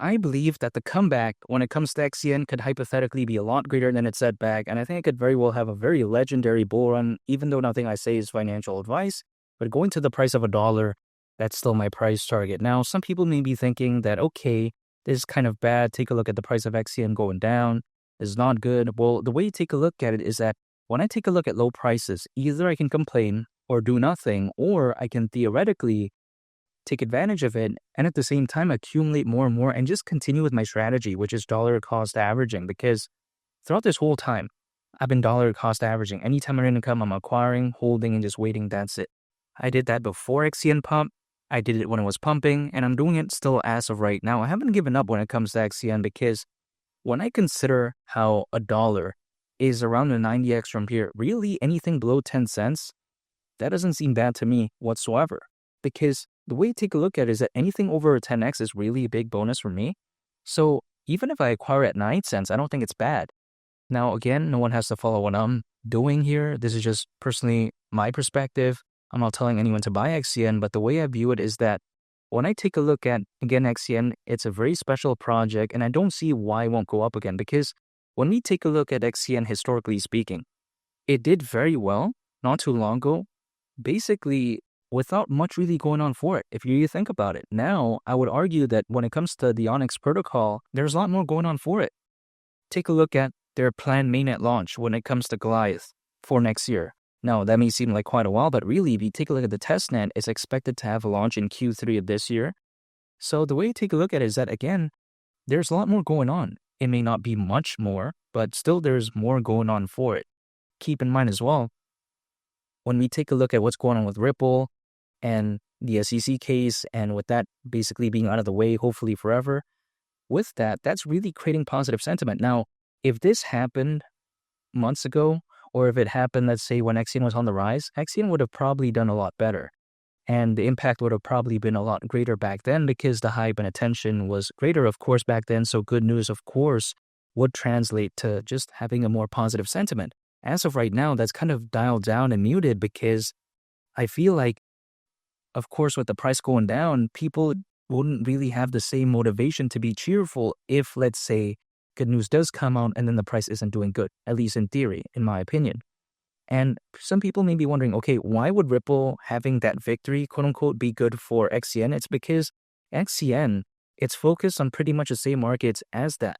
I believe that the comeback when it comes to XCN could hypothetically be a lot greater than its setback, and I think it could very well have a very legendary bull run, even though nothing I say is financial advice. But going to the price of $1, that's still my price target. Now, some people may be thinking that, okay, this is kind of bad. Take a look at the price of XCN going down. It's not good. Well, the way you take a look at it is that when I take a look at low prices, either I can complain or do nothing, or I can theoretically take advantage of it and at the same time accumulate more and more and just continue with my strategy, which is dollar cost averaging. Because throughout this whole time, I've been dollar cost averaging. Anytime I earn income, I'm acquiring, holding, and just waiting. That's it. I did that before XCN pump. I did it when it was pumping, and I'm doing it still as of right now. I haven't given up when it comes to XCN because when I consider how $1 is around the 90x from here, really anything below 10 cents, that doesn't seem bad to me whatsoever. Because the way to take a look at it is that anything over 10x is really a big bonus for me. So even if I acquire at 9 cents, I don't think it's bad. Now, again, no one has to follow what I'm doing here. This is just personally my perspective. I'm not telling anyone to buy XCN, but the way I view it is that when I take a look at, again, XCN, it's a very special project, and I don't see why it won't go up again. Because when we take a look at XCN, historically speaking, it did very well not too long ago, basically without much really going on for it, if you think about it. Now, I would argue that when it comes to the Onyx protocol, there's a lot more going on for it. Take a look at their planned mainnet launch when it comes to Goliath for next year. Now, that may seem like quite a while, but really, if you take a look at the testnet, it's expected to have a launch in Q3 of this year. So the way you take a look at it is that, again, there's a lot more going on. It may not be much more, but still there's more going on for it. Keep in mind as well, when we take a look at what's going on with Ripple and the SEC case, and with that basically being out of the way, hopefully forever, with that, that's really creating positive sentiment. Now, if this happened months ago, or if it happened, let's say, when XCN was on the rise, XCN would have probably done a lot better. And the impact would have probably been a lot greater back then because the hype and attention was greater, of course, back then. So good news, of course, would translate to just having a more positive sentiment. As of right now, that's kind of dialed down and muted because I feel like, of course, with the price going down, people wouldn't really have the same motivation to be cheerful if, let's say, good news does come out and then the price isn't doing good, at least in theory, in my opinion. And some people may be wondering, okay, why would Ripple having that victory, quote unquote, be good for XCN? It's because XCN, it's focused on pretty much the same markets as that.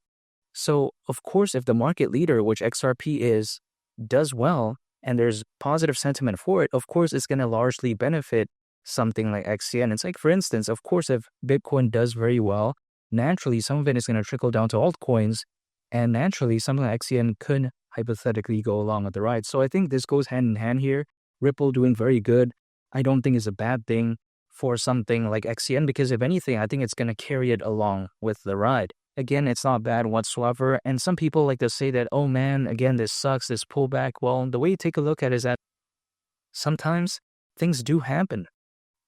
So, of course, if the market leader, which XRP is, does well, and there's positive sentiment for it, of course, it's going to largely benefit something like XCN. It's like, for instance, of course, if Bitcoin does very well, naturally, some of it is going to trickle down to altcoins, and naturally, something like XCN could hypothetically go along with the ride. So I think this goes hand in hand here. Ripple doing very good, I don't think is a bad thing for something like XCN, because if anything, I think it's going to carry it along with the ride. Again, it's not bad whatsoever. And some people like to say that, oh man, again, this sucks, this pullback. Well, the way you take a look at it is that sometimes things do happen.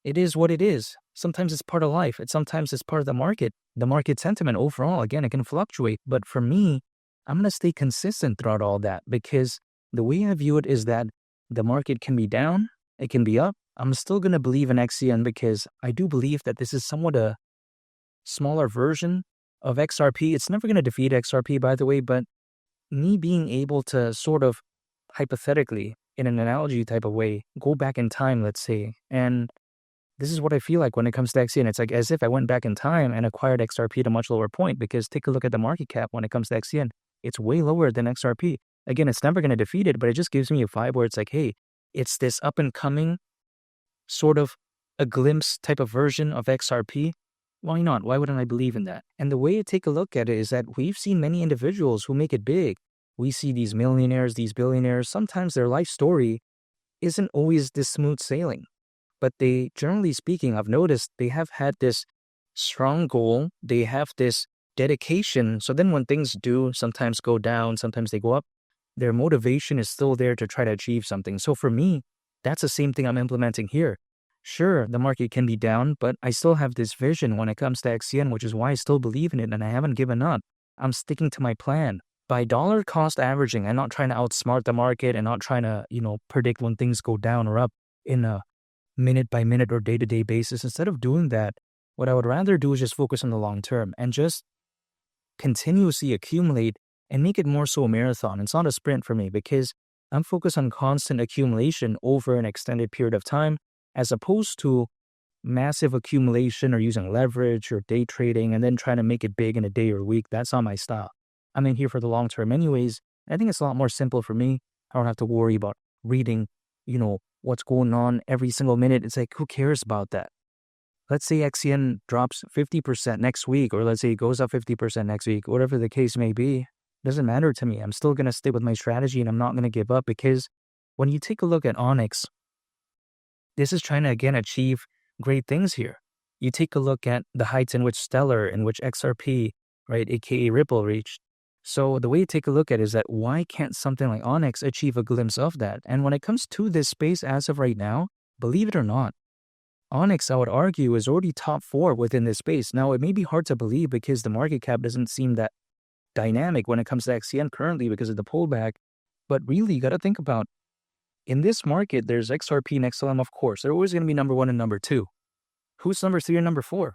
It is what it is. Sometimes it's part of life. Sometimes it's part of the market sentiment overall. Again, it can fluctuate. But for me, I'm going to stay consistent throughout all that because the way I view it is that the market can be down, it can be up. I'm still going to believe in XCN because I do believe that this is somewhat a smaller version of XRP. It's never going to defeat XRP, by the way, but me being able to sort of hypothetically, in an analogy type of way, go back in time, let's say, and this is what I feel like when it comes to XCN. It's like as if I went back in time and acquired XRP at a much lower point, because take a look at the market cap when it comes to XCN. It's way lower than XRP. Again, it's never going to defeat it, but it just gives me a vibe where it's like, hey, it's this up and coming sort of a glimpse type of version of XRP. Why not? Why wouldn't I believe in that? And the way to take a look at it is that we've seen many individuals who make it big. We see these millionaires, these billionaires. Sometimes their life story isn't always this smooth sailing. But they, generally speaking, I've noticed they have had this strong goal. They have this dedication. So then when things do sometimes go down, sometimes they go up, their motivation is still there to try to achieve something. So for me, that's the same thing I'm implementing here. Sure, the market can be down, but I still have this vision when it comes to XCN, which is why I still believe in it and I haven't given up. I'm sticking to my plan. By dollar cost averaging, I'm not trying to outsmart the market and not trying to, predict when things go down or up in a minute by minute or day-to-day basis. Instead of doing that, What I would rather do is just focus on the long term and just continuously accumulate and make it more so a marathon. It's not a sprint for me because I'm focused on constant accumulation over an extended period of time as opposed to massive accumulation or using leverage or day trading and then trying to make it big in a day or a week. That's not my style. I'm in here for the long term anyways. I think it's a lot more simple for me. I don't have to worry about reading, what's going on every single minute. It's like, who cares about that? Let's say XCN drops 50% next week, or let's say it goes up 50% next week, whatever the case may be, doesn't matter to me. I'm still going to stay with my strategy and I'm not going to give up because when you take a look at Onyx, this is trying to again achieve great things here. You take a look at the heights in which Stellar, in which XRP, right, aka Ripple reached. So the way to take a look at it is that why can't something like Onyx achieve a glimpse of that? And when it comes to this space as of right now, believe it or not, Onyx, I would argue, is already top 4 within this space. Now, it may be hard to believe because the market cap doesn't seem that dynamic when it comes to XCN currently because of the pullback. But really, you got to think about, in this market, there's XRP and XLM, of course. They're always going to be number 1 and number 2. Who's number 3 and number 4?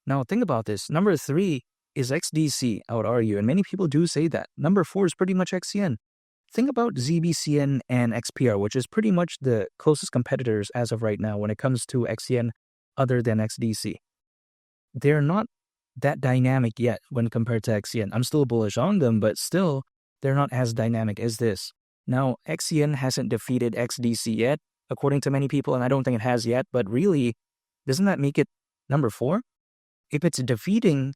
Now, think about this. Number 3 is XDC, I would argue, and many people do say that. Number 4 is pretty much XCN. Think about ZBCN and XPR, which is pretty much the closest competitors as of right now when it comes to XCN other than XDC. They're not that dynamic yet when compared to XCN. I'm still bullish on them, but still, they're not as dynamic as this. Now, XCN hasn't defeated XDC yet, according to many people, and I don't think it has yet, but really, doesn't that make it number 4? If it's defeating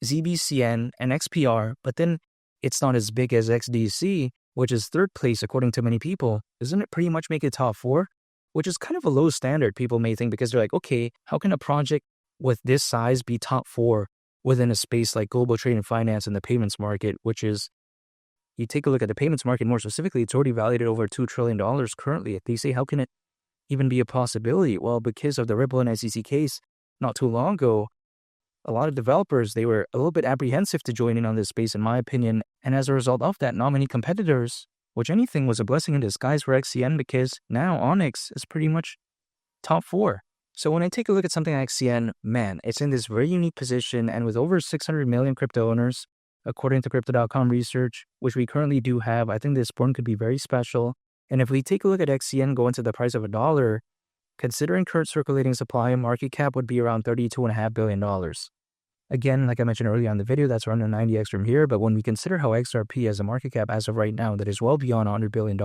ZBCN and XPR, but then it's not as big as XDC, which is 3rd place according to many people, doesn't it pretty much make it top 4? Which is kind of a low standard, people may think, because they're like, okay, how can a project with this size be top 4 within a space like global trade and finance and the payments market, which is, you take a look at the payments market more specifically, it's already valued at over $2 trillion currently. They say, how can it even be a possibility? Well, because of the Ripple and SEC case not too long ago, a lot of developers, they were a little bit apprehensive to join in on this space, in my opinion. And as a result of that, not many competitors, which anything was a blessing in disguise for XCN because now Onyx is pretty much top 4. So when I take a look at something like XCN, man, it's in this very unique position. And with over 600 million crypto owners, according to Crypto.com research, which we currently do have, I think this point could be very special. And if we take a look at XCN going to the price of $1, considering current circulating supply, market cap would be around $32.5 billion. Again, like I mentioned earlier on the video, that's around a 90x from here. But when we consider how XRP has a market cap as of right now that is well beyond $100 billion,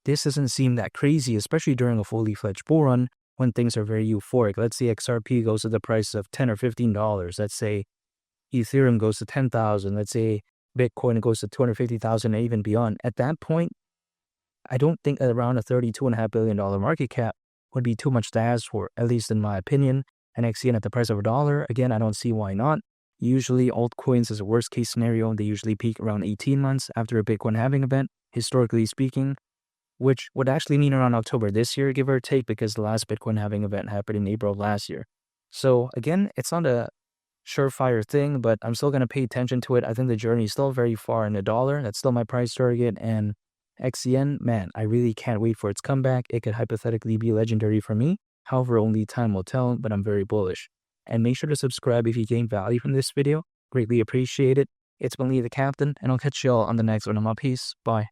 this doesn't seem that crazy, especially during a fully fledged bull run when things are very euphoric. Let's say XRP goes to the price of $10 or $15. Let's say Ethereum goes to 10,000. Let's say Bitcoin goes to 250,000 and even beyond. At that point, I don't think around a $32.5 billion market cap would be too much to ask for, at least in my opinion. And XCN at the price of $1, again, I don't see why not. Usually, altcoins is a worst case scenario. They usually peak around 18 months after a Bitcoin halving event, historically speaking, which would actually mean around October this year, give or take, because the last Bitcoin halving event happened in April of last year. So again, it's not a surefire thing, but I'm still going to pay attention to it. I think the journey is still very far in $1. That's still my price target. And XCN, man, I really can't wait for its comeback. It could hypothetically be legendary for me. However, only time will tell, but I'm very bullish. And make sure to subscribe if you gain value from this video. Greatly appreciate it. It's been Lee the Captain, and I'll catch y'all on the next one. Peace. Bye.